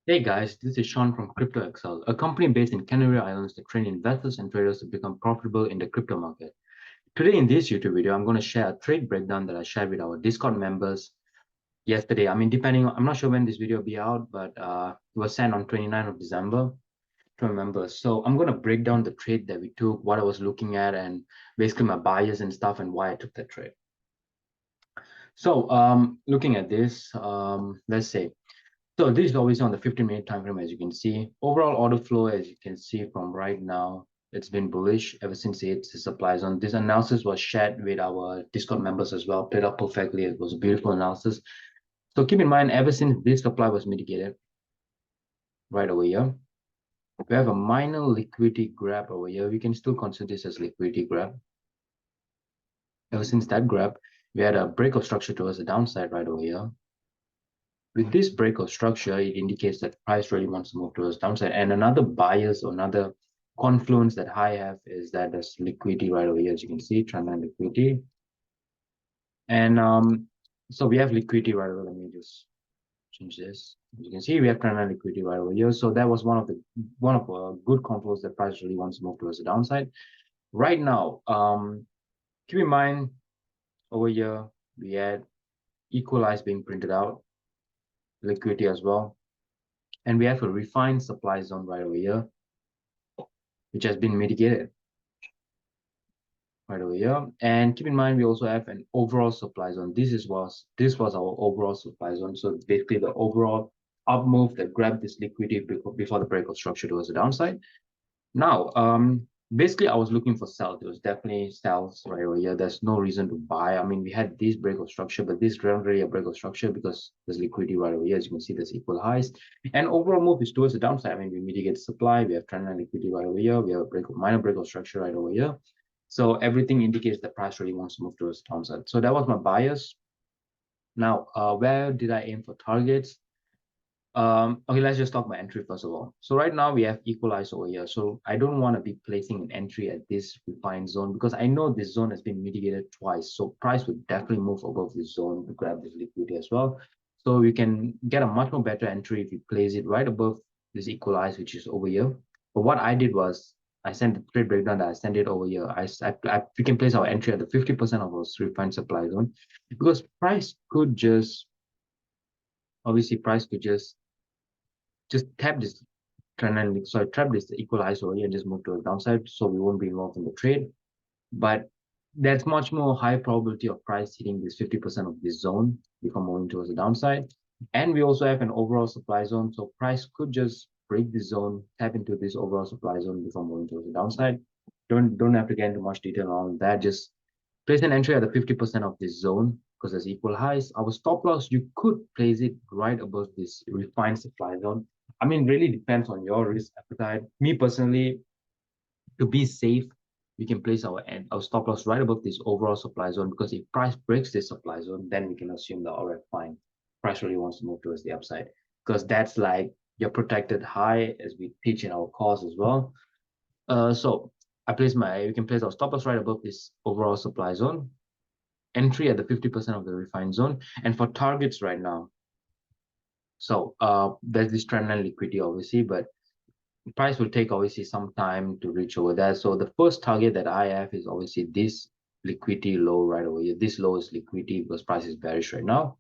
Hey guys, this is Sean from Crypto XL, a company based in Canary Islands that train investors and traders to become profitable in the crypto market. Today in this YouTube video, I'm going to share a trade breakdown that I shared with our Discord members yesterday. I'm not sure when this video will be out, but it was sent on 29th of December to our members. So I'm going to break down the trade that we took, what I was looking at, and basically my bias and stuff and why I took that trade. So looking at this, let's say, so this is always on the 15-minute time frame, as you can see. Overall order flow, as you can see from right now, it's been bullish ever since it supply zone. This analysis was shared with our Discord members as well, played out perfectly. It was a beautiful analysis. So keep in mind, ever since this supply was mitigated right over here, we have a minor liquidity grab over here. We can still consider this as liquidity grab. Ever since that grab, we had a break of structure towards the downside right over here. With this break of structure, it indicates that price really wants to move towards downside. And another bias or another confluence that I have is that there's liquidity right over here, as you can see, trendline liquidity. And so we have liquidity right over. Let me just change this. As you can see, we have trendline liquidity right over here. So that was one of a good confluence that price really wants to move towards the downside. Right now, keep in mind over here we had equalize being printed out, liquidity as well. And we have a refined supply zone right over here, which has been mitigated right over here. And keep in mind, we also have an overall supply zone. This was our overall supply zone. So basically the overall up move that grabbed this liquidity before the break of structure towards the downside. Now, basically I was looking for sell. There was definitely sells right over here. There's no reason to buy. I mean, we had this break of structure, but this isn't really a break of structure because there's liquidity right over here. As you can see, there's equal highs. And overall move is towards the downside. I mean, we mitigate supply. We have trendline liquidity right over here. We have a minor break of structure right over here. So everything indicates the price really wants to move towards the downside. So that was my bias. Now, where did I aim for targets? Okay, let's just talk about entry first of all. So right now we have equalize over here. So I don't want to be placing an entry at this refined zone because I know this zone has been mitigated twice. So price would definitely move above this zone to grab this liquidity as well. So you can get a much more better entry if you place it right above this equalize, which is over here. But what I did was I sent the trade breakdown that I sent it over here. We can place our entry at the 50% of our refined supply zone because price could just obviously price could just tap this trend so I trap this equalize over here and just move to the downside so we won't be involved in the trade. But there's much more high probability of price hitting this 50% of this zone before moving towards the downside. And we also have an overall supply zone. So price could just break this zone, tap into this overall supply zone before moving towards the downside. Don't have to get into much detail on that. Just place an entry at the 50% of this zone because there's equal highs. Our stop loss, you could place it right above this refined supply zone. I mean, really depends on your risk appetite. Me personally, to be safe, we can place our stop loss right above this overall supply zone because if price breaks this supply zone, then we can assume that all right, fine, price really wants to move towards the upside because that's like your protected high as we teach in our course as well. So we can place our stop loss right above this overall supply zone, entry at the 50% of the refined zone, and for targets right now. So there's this trendline liquidity obviously, but price will take obviously some time to reach over there. So the first target that I have is obviously this liquidity low right over here. This low is liquidity because price is bearish right now.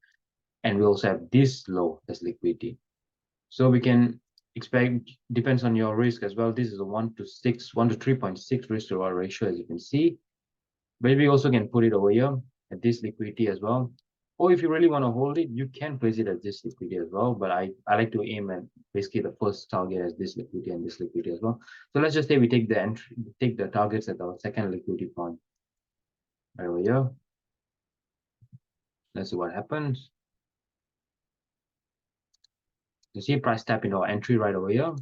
And we also have this low as liquidity. So we can expect, depends on your risk as well. This is a 1 to 3.6 risk to reward ratio, as you can see. But we also can put it over here at this liquidity as well. Or if you really want to hold it, you can place it at this liquidity as well. But I like to aim at basically the first target as this liquidity and this liquidity as well. So let's just say we take the targets at our second liquidity point right over here. Let's see what happens. You see price tap into our entry right over here.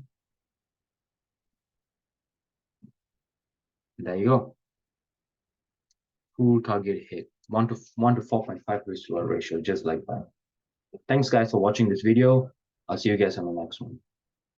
There you go. Full target hit. 1 to 4.5 risk to reward ratio, just like that. Thanks guys for watching this video. I'll see you guys on the next one.